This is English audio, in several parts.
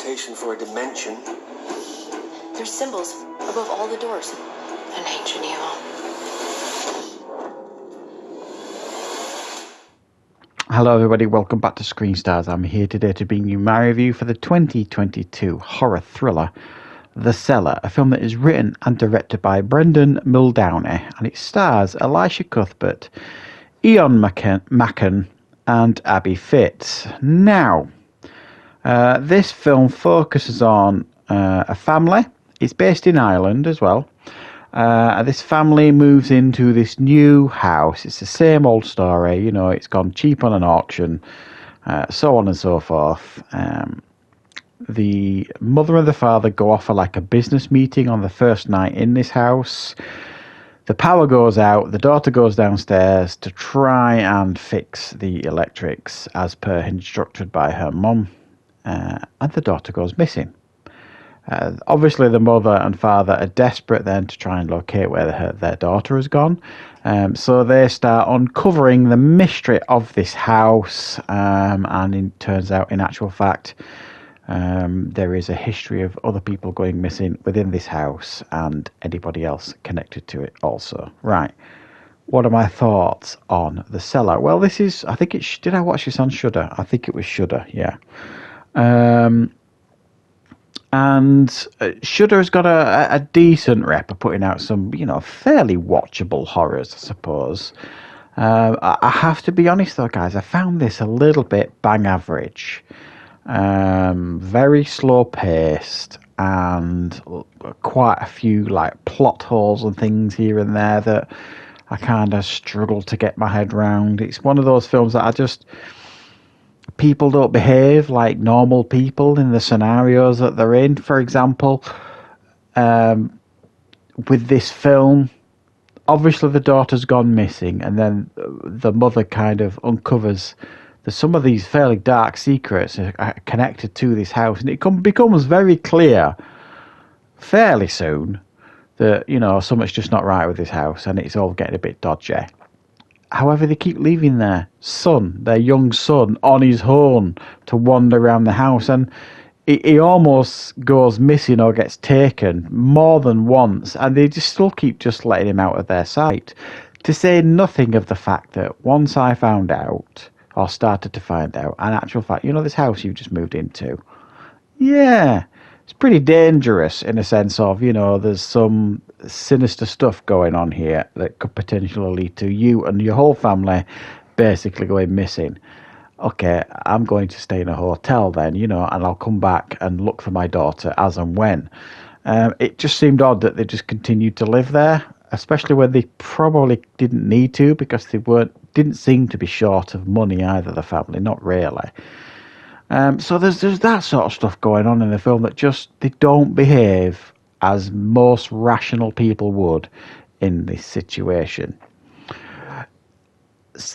location for a dimension. There's symbols above all the doors. An ancient evil. Hello everybody, welcome back to Screenstars. I'm here today to bring you my review for the 2022 horror thriller The Cellar, a film that is written and directed by Brendan Muldowney, and it stars Elisha Cuthbert, Ian Macken and Abby Fitz. Now, this film focuses on a family. It's based in Ireland as well. This family moves into this new house. It's the same old story, you know, it's gone cheap on an auction, so on and so forth. The mother and the father go off for like a business meeting on the first night in this house. The power goes out, the daughter goes downstairs to try and fix the electrics as per instructed by her mum, and the daughter goes missing. Obviously, the mother and father are desperate then to try and locate where their daughter has gone. So they start uncovering the mystery of this house. And it turns out, in actual fact, there is a history of other people going missing within this house and anybody else connected to it also. Right. What are my thoughts on The Cellar? Well, this is, I think did I watch this on Shudder? I think it was Shudder, yeah. And Shudder has got a decent rep of putting out some, you know, fairly watchable horrors, I suppose. I have to be honest though, guys, I found this a little bit bang average. Very slow paced and quite a few like plot holes and things here and there that I kind of struggle to get my head around. It's one of those films that people don't behave like normal people in the scenarios that they're in. For example, with this film, obviously the daughter's gone missing, and then the mother kind of uncovers that some of these fairly dark secrets are connected to this house, and it becomes very clear fairly soon that, you know, something's just not right with this house, and it's all getting a bit dodgy. However, they keep leaving their young son, on his own to wander around the house. And he almost goes missing or gets taken more than once. And they still keep letting him out of their sight. To say nothing of the fact that once I found out, or started to find out, in actual fact, you know, this house you've just moved into, yeah, it's pretty dangerous in a sense of, you know, there's some sinister stuff going on here that could potentially lead to you and your whole family basically going missing. Okay, I'm going to stay in a hotel then, you know, and I'll come back and look for my daughter as and when. It just seemed odd that they just continued to live there, especially when they probably didn't need to, because they didn't seem to be short of money either, the family, not really. So there's that sort of stuff going on in the film that they don't behave as most rational people would in this situation.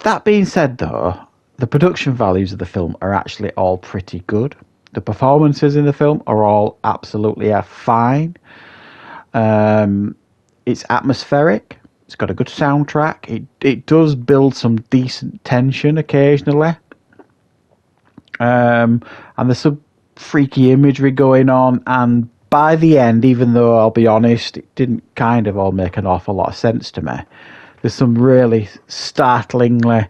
That being said, though, the production values of the film are actually all pretty good. The performances in the film are all absolutely fine. It's atmospheric. It's got a good soundtrack. It does build some decent tension occasionally. And there's some freaky imagery going on, and by the end, even though I'll be honest, it didn't kind of all make an awful lot of sense to me, there's some really startlingly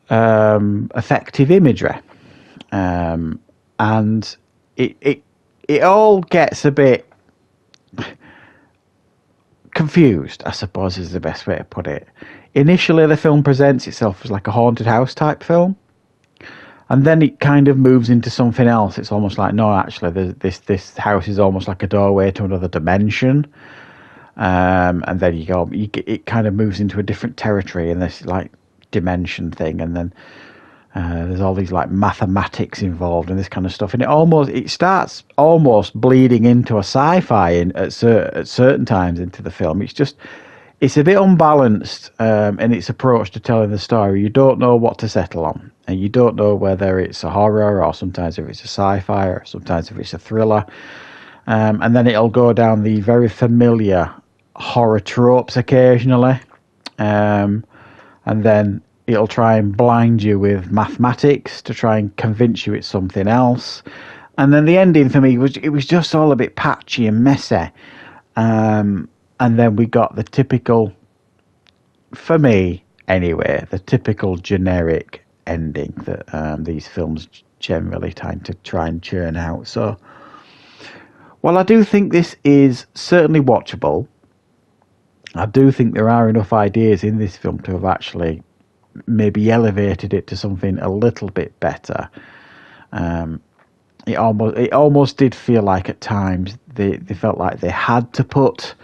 effective imagery, and it all gets a bit confused, I suppose is the best way to put it. Initially, the film presents itself as like a haunted house type film. And then it kind of moves into something else. It's almost like, no, actually, this house is almost like a doorway to another dimension. And then it kind of moves into a different territory in this like dimension thing. And then there's all these like mathematics involved and this kind of stuff. And it starts almost bleeding into a sci-fi at certain times into the film. It's a bit unbalanced in its approach to telling the story. You don't know what to settle on. And you don't know whether it's a horror or sometimes if it's a sci-fi or sometimes if it's a thriller. And then it'll go down the very familiar horror tropes occasionally. And then it'll try and blind you with mathematics to try and convince you it's something else. And then the ending for me was just all a bit patchy and messy. And then we got the typical, for me anyway, the typical generic ending that these films generally tend to try and churn out. So, while I do think this is certainly watchable, I do think there are enough ideas in this film to have actually maybe elevated it to something a little bit better. It almost did feel like at times they felt like they had to put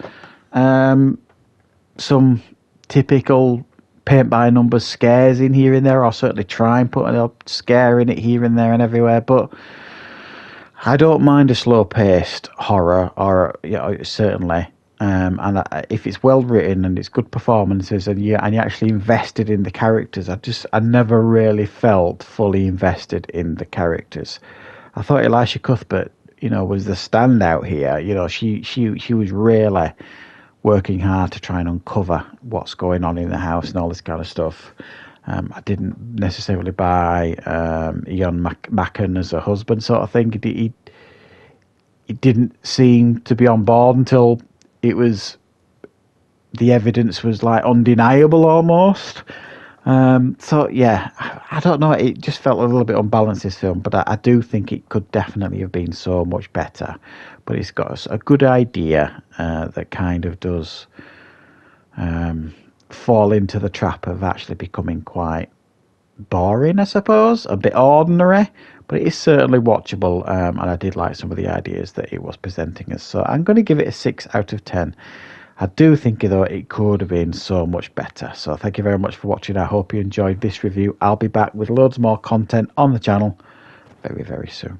some typical paint by numbers scares in here and there, or certainly try and put a scare in it here and there and everywhere. But I don't mind a slow paced horror, or certainly. And if it's well written and it's good performances, and you're actually invested in the characters, I never really felt fully invested in the characters. I thought Elisha Cuthbert, was the standout here. She was really working hard to try and uncover what's going on in the house and all this kind of stuff. I didn't necessarily buy Ian Macken as a husband sort of thing. He didn't seem to be on board until the evidence was like undeniable almost. So yeah, I don't know. It just felt a little bit unbalanced, this film, but I do think it could definitely have been so much better. But it's got a good idea that kind of does fall into the trap of actually becoming quite boring, I suppose, a bit ordinary, but it is certainly watchable, and I did like some of the ideas that it was presenting us. So I'm going to give it a 6 out of 10. I do think, though, it could have been so much better. So thank you very much for watching. I hope you enjoyed this review. I'll be back with loads more content on the channel very, very soon.